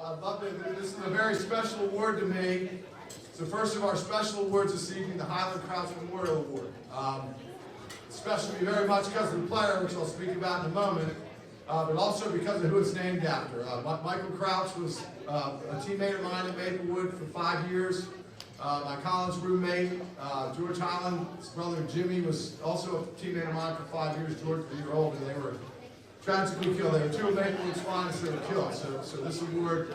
I'd love to. This is a very special award to me. It's the first of our special awards this evening, the Hylind Crouch Memorial Award. Especially very much because of the player, which I'll speak about in a moment, but also because of who it's named after. Michael Crouch was a teammate of mine at Maplewood for 5 years. My college roommate, George Hylind, his brother Jimmy, was also a teammate of mine for 5 years. George was a year older. They were tragically killed. They were two of Maplewood's finest that were killed. So this award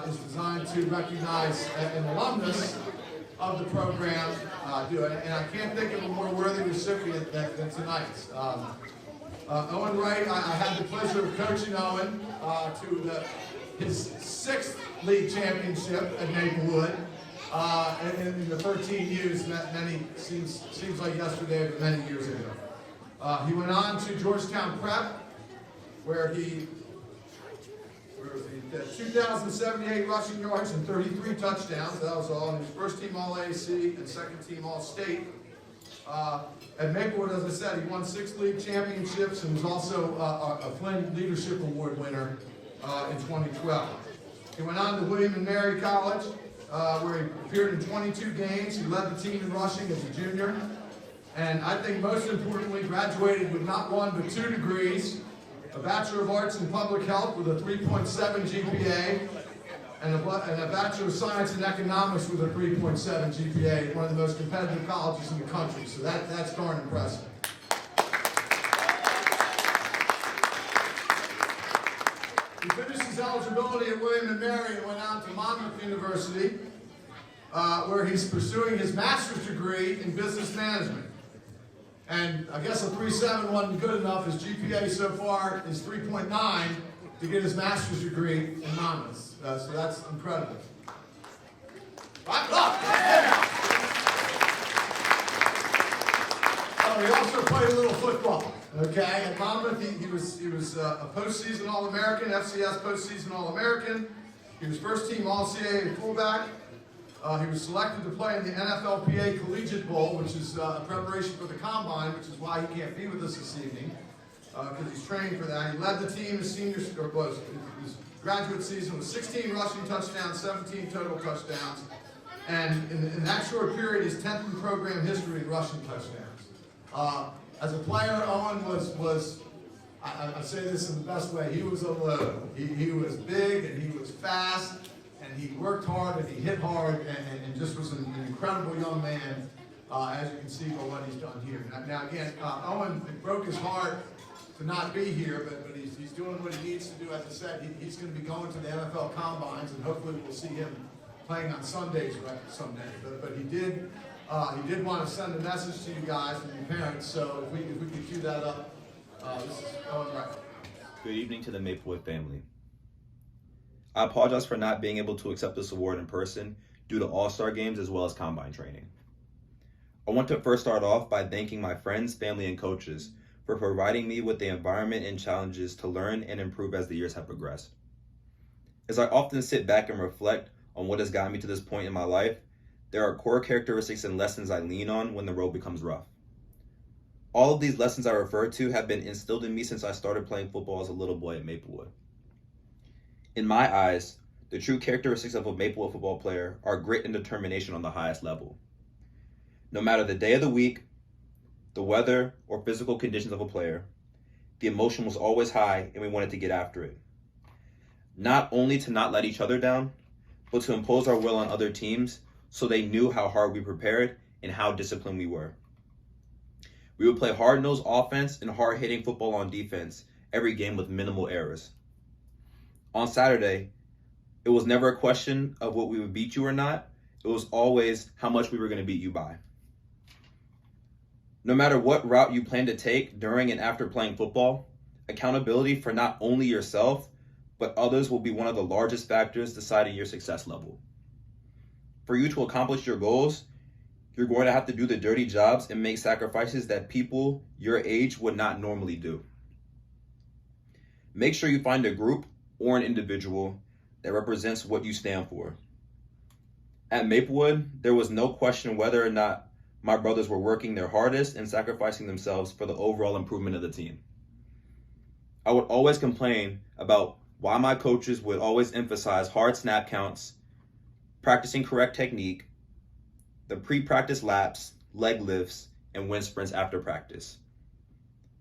is designed to recognize an alumnus of the program, and I can't think of a more worthy recipient than tonight's. Owen Wright, I had the pleasure of coaching Owen to his 6th league championship at Maplewood in the 13 years, seems like yesterday, but many years ago. He went on to Georgetown Prep, where he 2,078 rushing yards and 33 touchdowns. That was all. And he was first team All-AAC and second team All-State. At Maplewood, as I said, he won 6 league championships and was also a Flynn Leadership Award winner in 2012. He went on to William and Mary College, where he appeared in 22 games. He led the team in rushing as a junior. And I think most importantly, graduated with not one but 2 degrees, a Bachelor of Arts in Public Health with a 3.7 GPA, and a Bachelor of Science in Economics with a 3.7 GPA at one of the most competitive colleges in the country. So that's darn impressive. He finished his eligibility at William & Mary and went on to Monmouth University, where he's pursuing his master's degree in business management. And I guess a 3.7 wasn't good enough. His GPA so far is 3.9 to get his master's degree in Monmouth. So that's incredible. Oh, he also played a little football. Okay, at Monmouth he was a postseason All-American, FCS postseason All-American. He was first team All-CAA fullback. He was selected to play in the NFLPA Collegiate Bowl, which is a preparation for the Combine, which is why he can't be with us this evening, because he's training for that. He led the team his graduate season with 16 rushing touchdowns, 17 total touchdowns, and in that short period, his 10th in program history in rushing touchdowns. As a player, Owen was I say this in the best way, he was a load. He was big and he was fast. And he worked hard and he hit hard and just was an incredible young man, as you can see by what he's done here. Now again, Owen, it broke his heart to not be here, but he's doing what he needs to do. As I said, he's going to be going to the NFL Combines, and hopefully we'll see him playing on Sundays someday. But he did want to send a message to you guys and your parents, so if we could cue that up, this is Owen Wright. Good evening to the Maplewood family. I apologize for not being able to accept this award in person due to All-Star games as well as Combine training. I want to first start off by thanking my friends, family, and coaches for providing me with the environment and challenges to learn and improve as the years have progressed. As I often sit back and reflect on what has gotten me to this point in my life, there are core characteristics and lessons I lean on when the road becomes rough. All of these lessons I refer to have been instilled in me since I started playing football as a little boy at Maplewood. In my eyes, the true characteristics of a Maplewood football player are grit and determination on the highest level. No matter the day of the week, the weather, or physical conditions of a player, the emotion was always high and we wanted to get after it. Not only to not let each other down, but to impose our will on other teams so they knew how hard we prepared and how disciplined we were. We would play hard-nosed offense and hard-hitting football on defense every game with minimal errors. On Saturday, it was never a question of what we would beat you or not. It was always how much we were going to beat you by. No matter what route you plan to take during and after playing football, accountability for not only yourself, but others will be one of the largest factors deciding your success level. For you to accomplish your goals, you're going to have to do the dirty jobs and make sacrifices that people your age would not normally do. Make sure you find a group or an individual that represents what you stand for. At Maplewood, there was no question whether or not my brothers were working their hardest and sacrificing themselves for the overall improvement of the team. I would always complain about why my coaches would always emphasize hard snap counts, practicing correct technique, the pre-practice laps, leg lifts, and wind sprints after practice.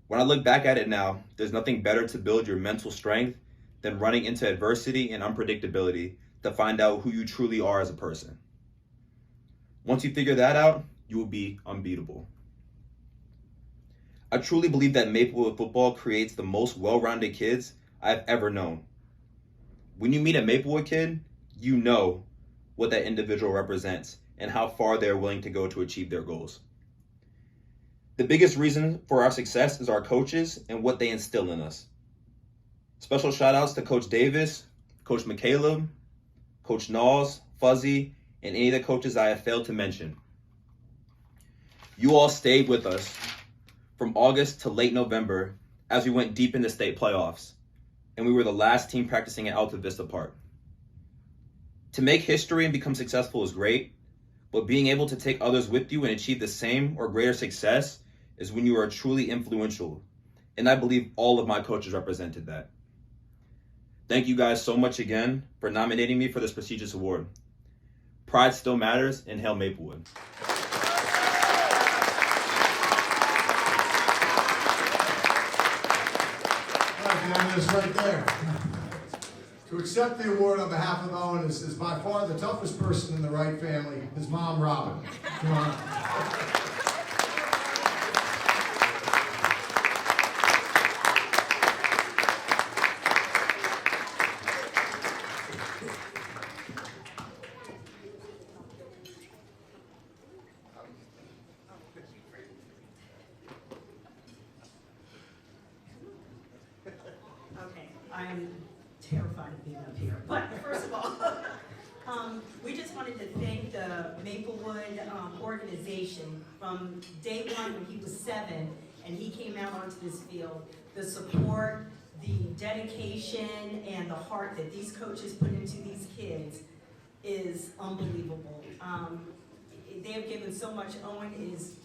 When I look back at it now, there's nothing better to build your mental strength than running into adversity and unpredictability to find out who you truly are as a person. Once you figure that out, you will be unbeatable. I truly believe that Maplewood football creates the most well-rounded kids I've ever known. When you meet a Maplewood kid, you know what that individual represents and how far they're willing to go to achieve their goals. The biggest reason for our success is our coaches and what they instill in us. Special shout outs to Coach Davis, Coach McCaleb, Coach Knowles, Fuzzy, and any of the coaches I have failed to mention. You all stayed with us from August to late November as we went deep into state playoffs, and we were the last team practicing at Alta Vista Park. To make history and become successful is great, but being able to take others with you and achieve the same or greater success is when you are truly influential, and I believe all of my coaches represented that. Thank you guys so much again for nominating me for this prestigious award. Pride still matters, and hail Maplewood. This right there. To accept the award on behalf of Owen is by far the toughest person in the Wright family, his mom, Robin. Come on. Okay, I am terrified of being up here. But first of all, we just wanted to thank the Maplewood organization from day one when he was 7 and he came out onto this field. The support, the dedication, and the heart that these coaches put into these kids is unbelievable. They have given so much. Owen is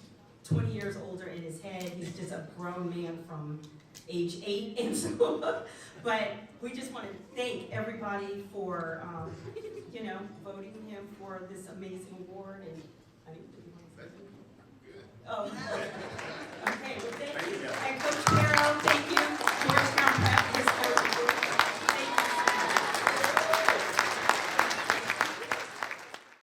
20 years older in his head. He's just a grown man from age 8, and so, but we just want to thank everybody for, voting him for this amazing award, and